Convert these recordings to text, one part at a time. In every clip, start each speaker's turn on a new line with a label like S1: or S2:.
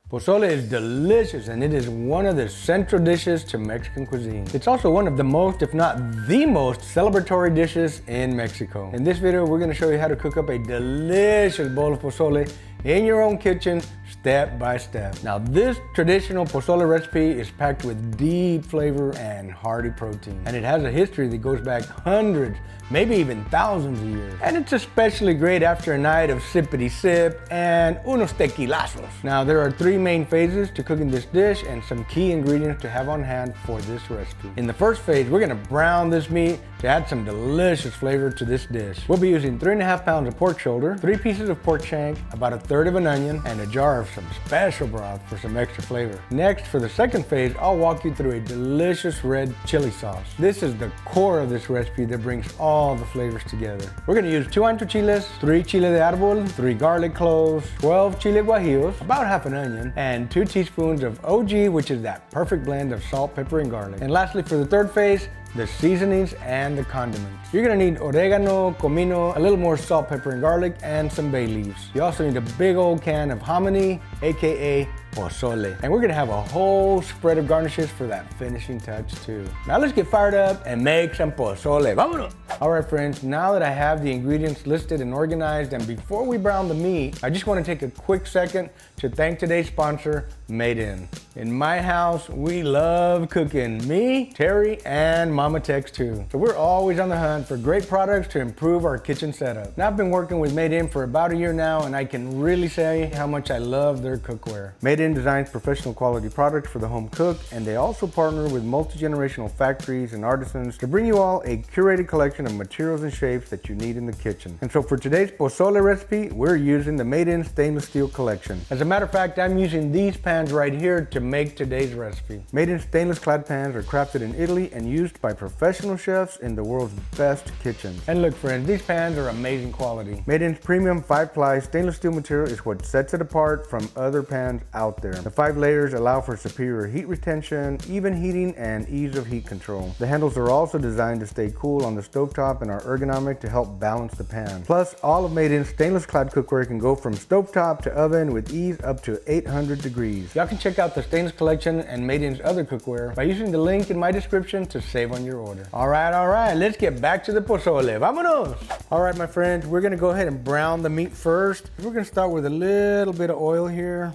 S1: Pozole is delicious and it is one of the central dishes to Mexican cuisine. It's also one of the most, if not the most, celebratory dishes in Mexico. In this video, we're gonna show you how to cook up a delicious bowl of pozole in your own kitchen, step by step. Now, this traditional pozole recipe is packed with deep flavor and hearty protein. And it has a history that goes back hundreds, maybe even thousands of years. And it's especially great after a night of sippity sip and unos tequilazos. Now, there are three main phases to cooking this dish and some key ingredients to have on hand for this recipe. In the first phase, we're gonna brown this meat to add some delicious flavor to this dish. We'll be using 3.5 pounds of pork shoulder, 3 pieces of pork shank, about 1/3 of an onion, and a jar of some special broth for some extra flavor. Next, for the second phase, I'll walk you through a delicious red chili sauce. This is the core of this recipe that brings all the flavors together. We're gonna use 2 Ancho Chiles, 3 Chile de Arbol, 3 Garlic Cloves, 12 Chile Guajillos, about half an onion, and 2 teaspoons of OG, which is that perfect blend of salt, pepper, and garlic. And lastly, for the third phase, the seasonings and the condiments. You're gonna need oregano, comino, a little more salt, pepper, and garlic, and some bay leaves. You also need a big old can of hominy, AKA pozole. And we're gonna have a whole spread of garnishes for that finishing touch too. Now let's get fired up and make some pozole. Vámonos! All right, friends, now that I have the ingredients listed and organized, and before we brown the meat, I just wanna take a quick second to thank today's sponsor, Made In. In my house, we love cooking. Me, Terry, and Mama Tex too. So we're always on the hunt for great products to improve our kitchen setup. Now I've been working with Made In for about a year now, and I can really say how much I love their cookware. Made In designs professional quality products for the home cook, and they also partner with multi-generational factories and artisans to bring you all a curated collection of materials and shapes that you need in the kitchen. And so for today's pozole recipe, we're using the Made In stainless steel collection. As a matter of fact, I'm using these pans right here to make today's recipe. Made In stainless clad pans are crafted in Italy and used by professional chefs in the world's best kitchens. And look, friends, these pans are amazing quality. Made In's premium 5-ply stainless steel material is what sets it apart from other pans out there. The 5 layers allow for superior heat retention, even heating, and ease of heat control. The handles are also designed to stay cool on the stovetop and are ergonomic to help balance the pan. Plus, all of Made In's stainless clad cookware can go from stovetop to oven with ease up to 800 degrees. Y'all can check out the stainless collection and Made In's other cookware by using the link in my description to save on your order. All right, let's get back to the pozole. Vámonos! All right, my friends, we're gonna go ahead and brown the meat first. We're gonna start with a little bit of oil here.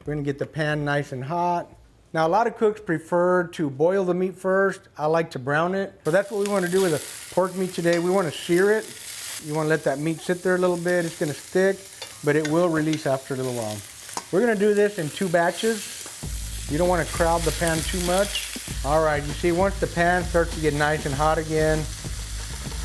S1: We're gonna get the pan nice and hot. Now, a lot of cooks prefer to boil the meat first. I like to brown it. So that's what we wanna do with the pork meat today. We wanna sear it. You wanna let that meat sit there a little bit. It's gonna stick, but it will release after a little while. We're gonna do this in 2 batches. You don't wanna crowd the pan too much. All right, you see, once the pan starts to get nice and hot again,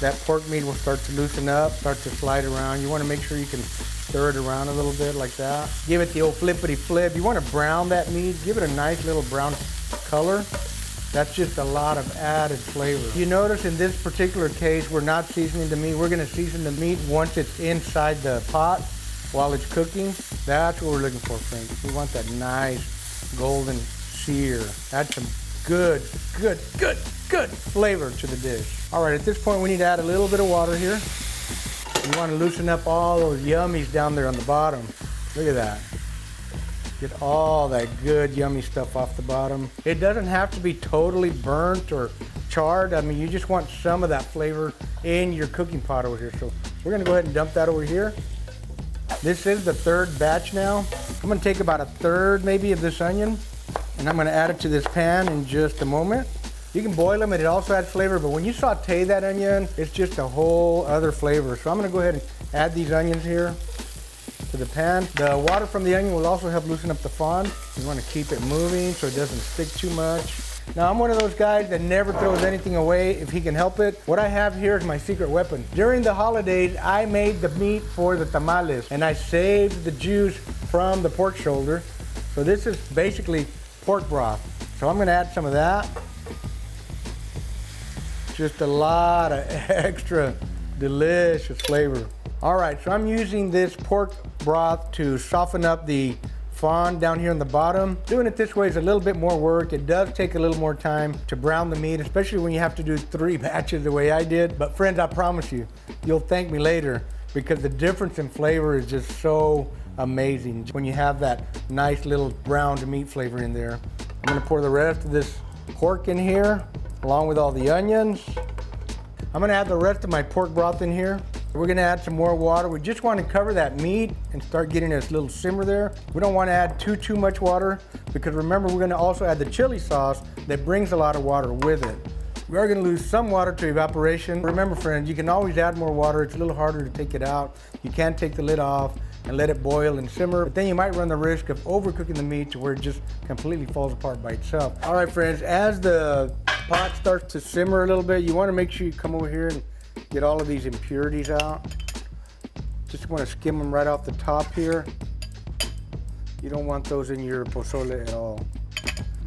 S1: that pork meat will start to loosen up, start to slide around. You wanna make sure you can stir it around a little bit like that. Give it the old flippity flip. You wanna brown that meat, give it a nice little brown color. That's just a lot of added flavor. You notice in this particular case, we're not seasoning the meat. We're gonna season the meat once it's inside the pot while it's cooking. That's what we're looking for, friends. We want that nice golden sear. Add some good flavor to the dish. All right, at this point, we need to add a little bit of water here. You want to loosen up all those yummies down there on the bottom. Look at that. Get all that good yummy stuff off the bottom. It doesn't have to be totally burnt or charred. I mean, you just want some of that flavor in your cooking pot over here. So we're gonna go ahead and dump that over here. This is the 3rd batch now. I'm gonna take about 1/3 maybe of this onion, and I'm gonna add it to this pan in just a moment. You can boil them and it also adds flavor, but when you saute that onion, it's just a whole other flavor. So I'm gonna go ahead and add these onions here to the pan. The water from the onion will also help loosen up the fond. You wanna keep it moving so it doesn't stick too much. Now, I'm one of those guys that never throws anything away if he can help it. What I have here is my secret weapon. During the holidays, I made the meat for the tamales, and I saved the juice from the pork shoulder. So this is basically pork broth. So I'm gonna add some of that. Just a lot of extra delicious flavor. All right, so I'm using this pork broth to soften up the fond down here on the bottom. Doing it this way is a little bit more work. It does take a little more time to brown the meat, especially when you have to do 3 batches the way I did. But friends, I promise you, you'll thank me later because the difference in flavor is just so amazing when you have that nice little browned meat flavor in there. I'm gonna pour the rest of this pork in here, along with all the onions. I'm gonna add the rest of my pork broth in here. We're gonna add some more water. We just wanna cover that meat and start getting this little simmer there. We don't wanna add too much water, because remember, we're gonna also add the chili sauce that brings a lot of water with it. We are gonna lose some water to evaporation. Remember, friends, you can always add more water. It's a little harder to take it out. You can take the lid off and let it boil and simmer, but then you might run the risk of overcooking the meat to where it just completely falls apart by itself. All right, friends, as the pot starts to simmer a little bit, you wanna make sure you come over here and get all of these impurities out. Just wanna skim them right off the top here. You don't want those in your pozole at all.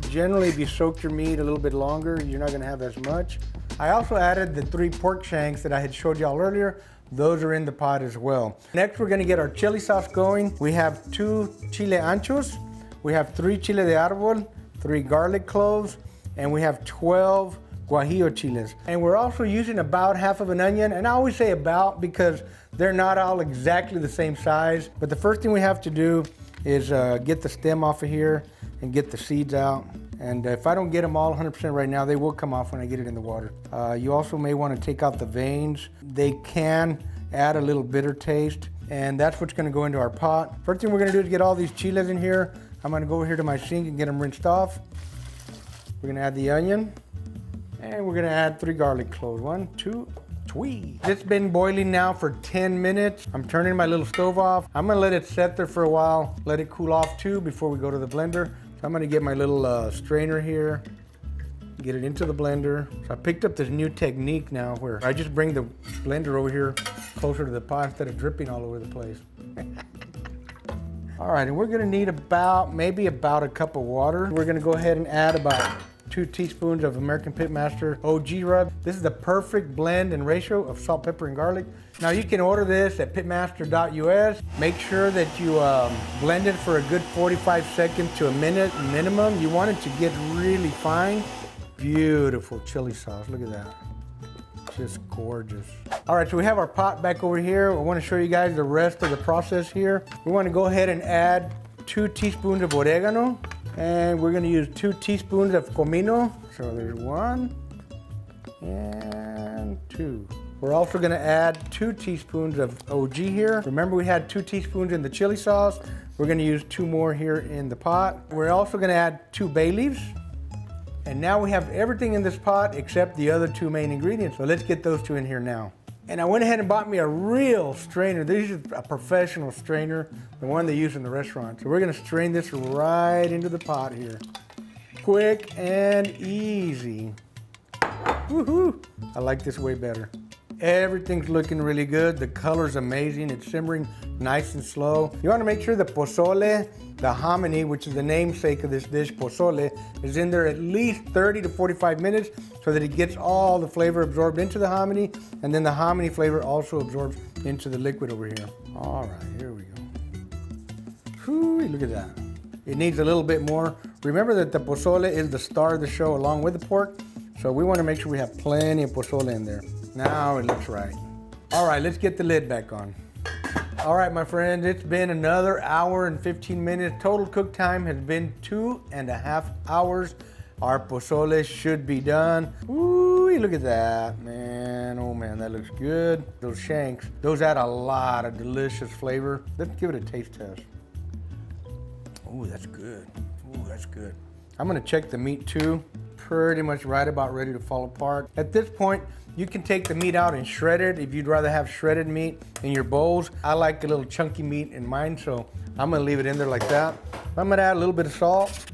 S1: Generally, if you soak your meat a little bit longer, you're not gonna have as much. I also added the 3 pork shanks that I had showed y'all earlier. Those are in the pot as well. Next, we're gonna get our chili sauce going. We have 2 chile anchos, we have 3 chile de arbol, 3 garlic cloves, and we have 12 guajillo chiles. And we're also using about half of an onion, and I always say about because they're not all exactly the same size. But the first thing we have to do is get the stem off of here and get the seeds out. And if I don't get them all 100% right now, they will come off when I get it in the water. You also may want to take out the veins. They can add a little bitter taste, and that's what's going to go into our pot. First thing we're going to do is get all these chiles in here. I'm going to go over here to my sink and get them rinsed off. We're going to add the onion, and we're going to add 3 garlic cloves. 1, 2, 3. It's been boiling now for 10 minutes. I'm turning my little stove off. I'm going to let it set there for a while, let it cool off too before we go to the blender. So I'm gonna get my little strainer here, get it into the blender. So I picked up this new technique now where I just bring the blender over here closer to the pot instead of dripping all over the place. All right, and we're gonna need maybe about a cup of water. We're gonna go ahead and add about 2 teaspoons of American Pitmaster OG rub. This is the perfect blend and ratio of salt, pepper, and garlic. Now you can order this at pitmaster.us. Make sure that you blend it for a good 45 seconds to a minute minimum. You want it to get really fine. Beautiful chili sauce, look at that. Just gorgeous. All right, so we have our pot back over here. I wanna show you guys the rest of the process here. We wanna go ahead and add 2 teaspoons of oregano. And we're gonna use 2 teaspoons of Comino. So there's 1 and 2. We're also gonna add 2 teaspoons of OG here. Remember, we had 2 teaspoons in the chili sauce. We're gonna use 2 more here in the pot. We're also gonna add 2 bay leaves. And now we have everything in this pot except the other 2 main ingredients. So let's get those 2 in here now. And I went ahead and bought me a real strainer. This is a professional strainer, the one they use in the restaurant. So we're gonna strain this right into the pot here. Quick and easy. Woohoo! I like this way better. Everything's looking really good. The color's amazing. It's simmering nice and slow. You wanna make sure the pozole, the hominy, which is the namesake of this dish, pozole, is in there at least 30 to 45 minutes so that it gets all the flavor absorbed into the hominy, and then the hominy flavor also absorbs into the liquid over here. All right, here we go. Whew, look at that. It needs a little bit more. Remember that the pozole is the star of the show along with the pork, so we wanna make sure we have plenty of pozole in there. Now it looks right. All right, let's get the lid back on. All right, my friends, it's been another hour and 15 minutes. Total cook time has been 2.5 hours. Our pozole should be done. Ooh, look at that, man. Oh man, that looks good. Those shanks, those add a lot of delicious flavor. Let's give it a taste test. Ooh, that's good. Ooh, that's good. I'm gonna check the meat too. Pretty much right about ready to fall apart. At this point, you can take the meat out and shred it if you'd rather have shredded meat in your bowls. I like a little chunky meat in mine, so I'm gonna leave it in there like that. I'm gonna add a little bit of salt.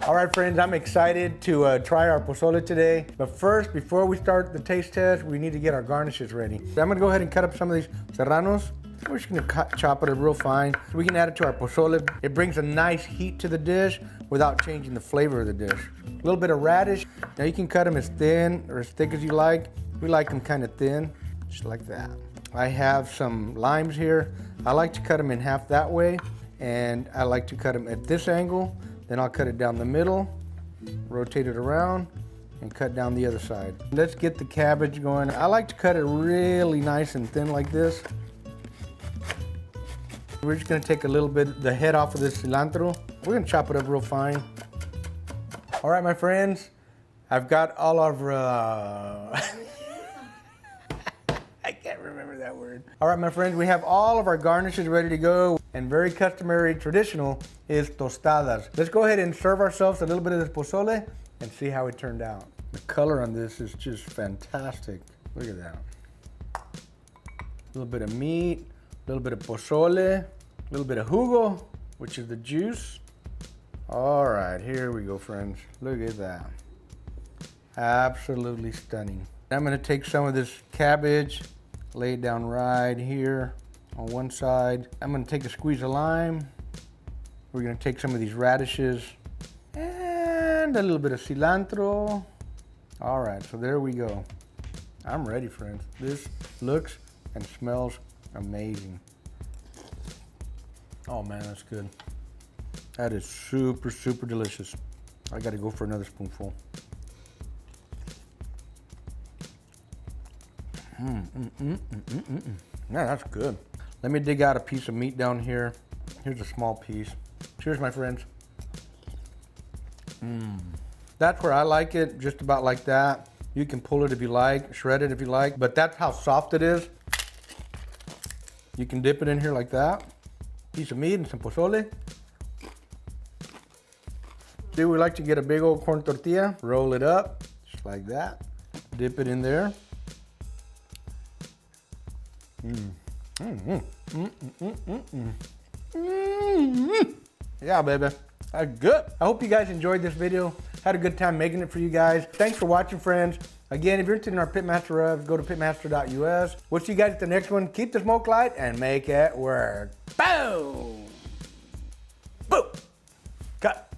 S1: All right, friends, I'm excited to try our pozole today. But first, before we start the taste test, we need to get our garnishes ready. So I'm gonna go ahead and cut up some of these serranos. We're just gonna chop it up real fine. We can add it to our pozole. It brings a nice heat to the dish without changing the flavor of the dish. A little bit of radish. Now you can cut them as thin or as thick as you like. We like them kind of thin, just like that. I have some limes here. I like to cut them in half that way, and I like to cut them at this angle. Then I'll cut it down the middle, rotate it around, and cut down the other side. Let's get the cabbage going. I like to cut it really nice and thin like this. We're just gonna take a little bit, the head off of this cilantro. We're gonna chop it up real fine. All right, my friends, I've got all of I can't remember that word. All right, my friends, we have all of our garnishes ready to go. And very customary, traditional, is tostadas. Let's go ahead and serve ourselves a little bit of this pozole and see how it turned out. The color on this is just fantastic. Look at that. A little bit of meat, a little bit of pozole, a little bit of jugo, which is the juice. All right, here we go, friends. Look at that. Absolutely stunning. I'm gonna take some of this cabbage, lay it down right here on one side. I'm gonna take a squeeze of lime. We're gonna take some of these radishes and a little bit of cilantro. All right, so there we go. I'm ready, friends. This looks and smells amazing. Oh man, that's good. That is super, super delicious. I gotta go for another spoonful. Yeah, that's good. Let me dig out a piece of meat down here. Here's a small piece. Cheers, my friends. That's where I like it, just about like that. You can pull it if you like, shred it if you like, but that's how soft it is. You can dip it in here like that. Piece of meat and some pozole. See, we like to get a big old corn tortilla, roll it up, just like that. Dip it in there. Yeah, baby, that's good. I hope you guys enjoyed this video. Had a good time making it for you guys. Thanks for watching, friends. Again, if you're interested in our Pitmaster rubs, go to pitmaster.us. We'll see you guys at the next one. Keep the smoke light and make it work. Boom! Boom! Cut.